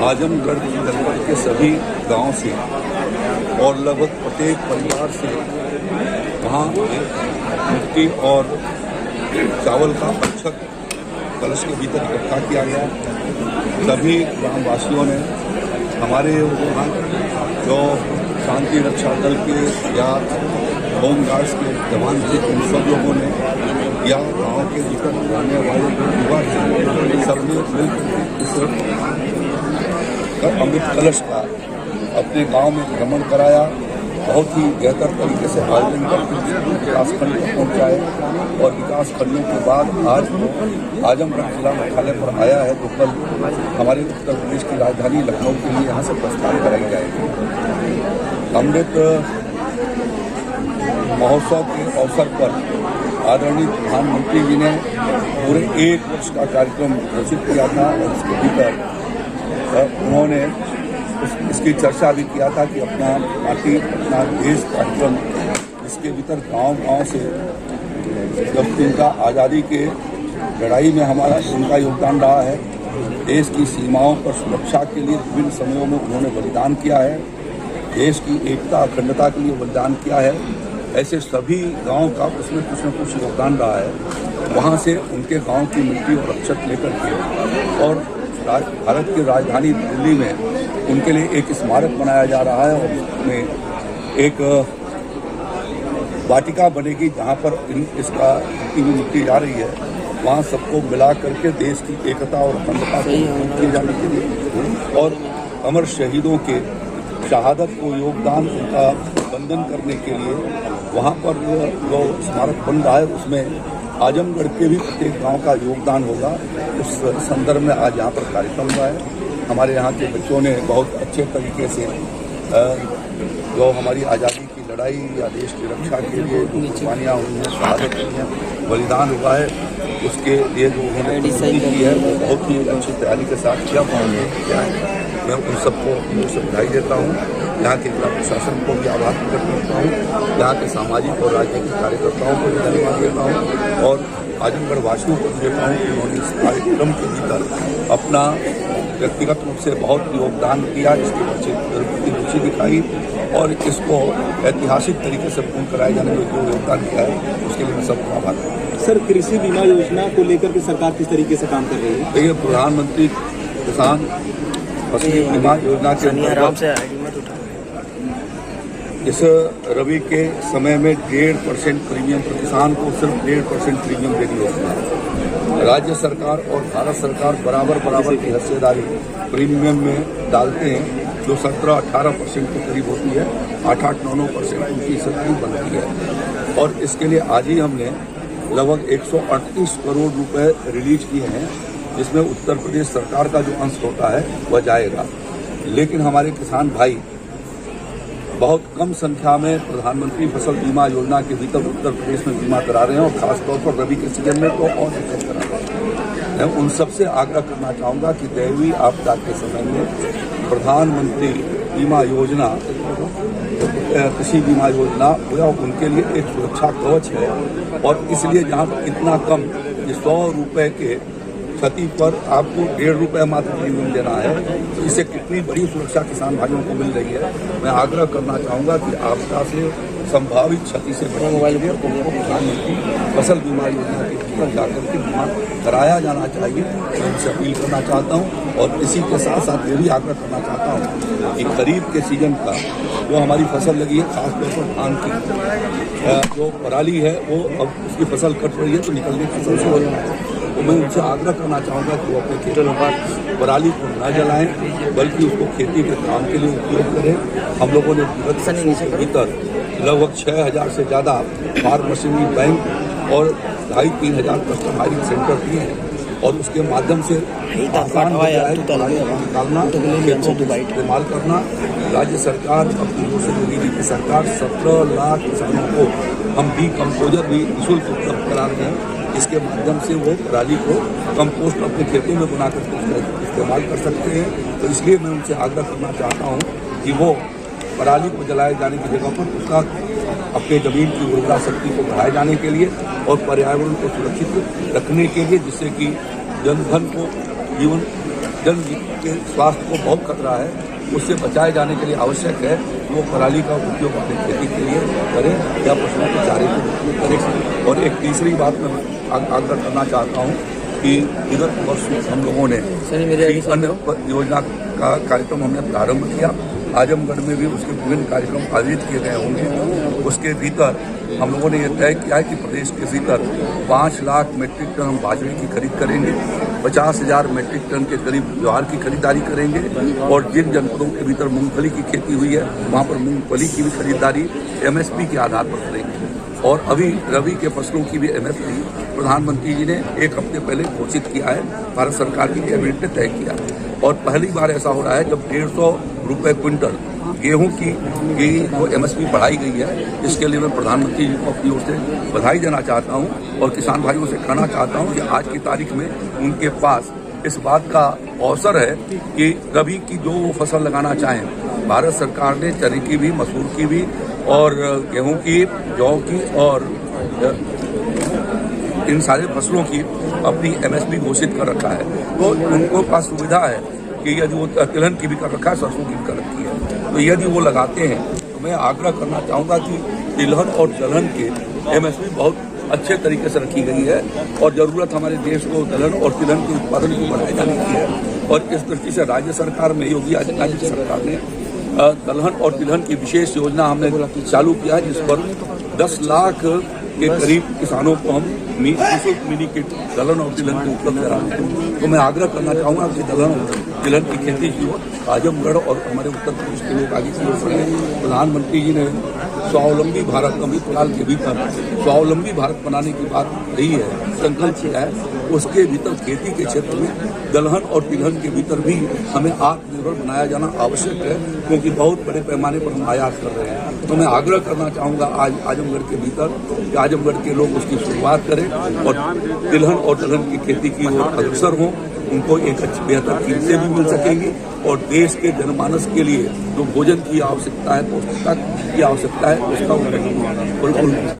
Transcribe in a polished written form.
आजमगढ़ जनपद के सभी गांव से और लगभग प्रत्येक परिवार से वहाँ मिट्टी और चावल का अक्षत कलश के भीतर इकट्ठा किया गया। सभी ग्रामवासियों ने हमारे वहाँ जो शांति रक्षा दल के या होम गार्ड्स के जवान थे उन सब लोगों ने या गांव के भीतर रहने वाले जो युवा थे सबने मिलकर इस अमृत कलश का अपने गांव में भ्रमण कराया। बहुत ही बेहतर तरीके से आयोजन करके विकासखंड तक पहुँचाए और विकासखंडों के बाद आज आजमगढ़ जिला मुख्यालय पर आया है तो कल हमारे उत्तर प्रदेश की राजधानी लखनऊ के लिए यहाँ से प्रस्थान कराई जाएगी। अमृत महोत्सव के अवसर पर आदरणीय प्रधानमंत्री जी ने पूरे 1 वर्ष का कार्यक्रम घोषित किया था और इसके भीतर उन्होंने इसकी चर्चा भी किया था कि अपना पार्टी अपना देश कार्यक्रम इसके भीतर गांव-गांव से जब इनका आज़ादी के लड़ाई में हमारा उनका योगदान रहा है, देश की सीमाओं पर सुरक्षा के लिए विभिन्न समयों में उन्होंने बलिदान किया है, देश की एकता अखंडता के लिए बलिदान किया है, ऐसे सभी गांव का उसमें कुछ न कुछ योगदान रहा है। वहाँ से उनके गांव की मिट्टी और अक्षत लेकर के और भारत की राजधानी दिल्ली में उनके लिए एक स्मारक बनाया जा रहा है और उसमें एक वाटिका बनेगी जहाँ पर इसका मिट्टी जा रही है। वहाँ सबको मिला करके देश की एकता और अखंडता को किए जाने के लिए और अमर शहीदों के शहादत को योगदान उनका वंदन करने के लिए वहाँ पर जो स्मारक बन रहा है उसमें आजमगढ़ के भी प्रत्येक गांव का योगदान होगा। उस संदर्भ में आज यहाँ पर कार्यक्रम हुआ है। हमारे यहाँ के बच्चों ने बहुत अच्छे तरीके से जो हमारी आज़ादी की लड़ाई या देश की रक्षा के लिए कुर्बानियाँ हुई हैं, शहादत हुई हैं, बलिदान हुआ है, उसके लिए जो उन्होंने की है वो बहुत ही अच्छी तैयारी के साथ किया है। मैं उन सबको से बधाई देता हूँ। यहाँ के जिला प्रशासन को भी आभार प्रकट करता हूँ, यहाँ के सामाजिक और राजनीतिक कार्यकर्ताओं को भी धन्यवाद देता हूँ और आजमगढ़ वासियों को देता हूँ कि उन्होंने इस कार्यक्रम के भीतर अपना व्यक्तिगत रूप से बहुत योगदान दिया, इसके प्रति रुचि दिखाई और इसको ऐतिहासिक तरीके से पूर्ण कराए जाने में जो योगदान किया है उसके लिए मैं सबको आभार करता हूँ। सर, कृषि बीमा योजना को लेकर के सरकार किस तरीके से काम कर रही है? देखिए, प्रधानमंत्री किसान फसल बीमा योजना के इस रबी के समय में 1.5% प्रीमियम पर किसान को सिर्फ 1.5% प्रीमियम देनी होती है। राज्य सरकार और भारत सरकार बराबर की हिस्सेदारी प्रीमियम में डालते हैं जो 17-18% के करीब होती है। 8-9% उनकी हिस्सेदारी बनती है और इसके लिए आज ही हमने लगभग 138 करोड़ रुपए रिलीज किए हैं जिसमें उत्तर प्रदेश सरकार का जो अंश होता है वह जाएगा। लेकिन हमारे किसान भाई बहुत कम संख्या में प्रधानमंत्री फसल बीमा योजना के भीतर उत्तर प्रदेश में बीमा करा रहे हैं और खासतौर पर रबी के सीजन में तो और दिक्कत करा रहे हैं। मैं उन सबसे आग्रह करना चाहूँगा कि दैवीय आपदा के समय में प्रधानमंत्री बीमा योजना कृषि बीमा योजना उनके लिए एक सुरक्षा कवच है और इसलिए जहाँ पर इतना कम 100 रुपये के क्षति पर आपको 1.5 रुपये मात्र प्रीमियम देना है तो इससे कितनी बड़ी सुरक्षा किसान भाइयों को मिल रही है। मैं आग्रह करना चाहूँगा कि आपदा से संभावित क्षति से बचने के लिए उनको प्रधानमंत्री फसल बीमा योजना के भीतर जाकर के बीमा कराया जाना चाहिए। मैं उनसे अपील करना चाहता हूँ और इसी के साथ साथ ये भी आग्रह करना चाहता हूँ कि खरीफ के सीजन का जो हमारी फसल लगी है खासतौर पर धान की जो पराली है वो अब उसकी फसल कट रही है तो निकलने की फसल हो रही है तो मैं उनसे आग्रह करना चाहूँगा कि वो अपने खेतों में पराली को न जलाएं बल्कि उसको खेती के काम के लिए उपयोग करें। हम लोगों ने भीतर लगभग 6,000 से ज़्यादा फार्म मशीनरी बैंक और 2,500-3 हज़ार कस्टम हायरिंग सेंटर दिए हैं और उसके माध्यम से आसान हो गया है निकालना, इस्तेमाल करना। राज्य सरकार अपनी ओर से मोदी जी की सरकार 17 लाख किसानों को हम डीकम्पोजर भी निःशुल्क उपलब्ध करा रहे हैं। इसके माध्यम से वो पराली को कंपोस्ट अपने खेतों में बना कर इस्तेमाल कर सकते हैं। तो इसलिए मैं उनसे आग्रह करना चाहता हूँ कि वो पराली को जलाए जाने की जगह पर उसका अपने जमीन की उर्वरा शक्ति को बढ़ाए जाने के लिए और पर्यावरण को सुरक्षित रखने के लिए जिससे कि जनधन को जीवन जन के स्वास्थ्य को बहुत खतरा है, उससे बचाए जाने के लिए आवश्यक है वो पराली का उपयोग अपनी खेती के लिए करें या पशुओं के चारे के उपयोग करें। और एक तीसरी बात मैं आग्रह करना चाहता हूँ कि विगत वर्ष हम लोगों ने अन्य योजना का कार्यक्रम हमने प्रारंभ किया। आजमगढ़ में भी उसके विभिन्न कार्यक्रम आयोजित किए गए होंगे। उसके भीतर हम लोगों ने यह तय किया है कि प्रदेश के भीतर 5 लाख मीट्रिक टन हम बाजरे की खरीद करेंगे, 50,000 मीट्रिक टन के करीब ज्वार की खरीदारी करेंगे और जिन जनपदों के भीतर मूंगफली की खेती हुई है वहाँ पर मूंगफली की भी खरीदारी MSP के आधार पर करेंगे। और अभी रबी के फसलों की भी MSP प्रधानमंत्री जी ने 1 हफ्ते पहले घोषित किया है, भारत सरकार की कैबिनेट ने तय किया। और पहली बार ऐसा हो रहा है जब 150 रुपये क्विंटल गेहूं की जो MSP बढ़ाई गई है। इसके लिए मैं प्रधानमंत्री जी को अपनी ओर से बधाई देना चाहता हूं और किसान भाइयों से कहना चाहता हूं कि आज की तारीख में उनके पास इस बात का अवसर है कि रबी की जो वो फसल लगाना चाहें, भारत सरकार ने चने की भी, मसूर की भी और गेहूं की, जौ की और इन सारे फसलों की अपनी MSP घोषित कर रखा है। तो उनको पास सुविधा है कि यदि वो तिलहन की भी कर रखा है, सरसों की भी कर रखी है, तो यदि वो लगाते हैं तो मैं आग्रह करना चाहूँगा कि तिलहन और दलहन के MSP बहुत अच्छे तरीके से रखी गई है और ज़रूरत हमारे देश को दलहन और तिलहन के उत्पादन को बढ़ाए जाने की है। और इस दृष्टि से राज्य सरकार में योगी आदित्यनाथ जी सरकार ने दलहन और तिलहन की विशेष योजना हमने चालू किया है, जिस पर 10 लाख के करीब किसानों को हम निःशुल्क मिनी किट दलहन और तिलहन को उपलब्ध करा रहे हैं। तो मैं आग्रह करना चाहूँगा कि दलहन और तिलहन की खेती की ओर आजमगढ़ और हमारे उत्तर प्रदेश के लोग आगे की ओर बढ़े। प्रधानमंत्री जी ने स्वावलंबी भारत अमृत काल के भीतर स्वावलंबी भारत बनाने की बात रही है, संकल्प किया है। उसके भीतर खेती के क्षेत्र में दलहन और तिलहन के भीतर भी हमें आत्मनिर्भर बनाया जाना आवश्यक है, क्योंकि बहुत बड़े पैमाने पर हम आयात कर रहे हैं। तो मैं आग्रह करना चाहूँगा आज आजमगढ़ के भीतर कि आजमगढ़ के लोग उसकी शुरुआत करें और तिलहन और दलहन की खेती की ओर अग्रसर हों। उनको एक अच्छी बेहतर कीमतें भी मिल सकेंगी और देश के जनमानस के लिए जो भोजन की आवश्यकता है, पौष्टिकता की आवश्यकता है, उसका बिल्कुल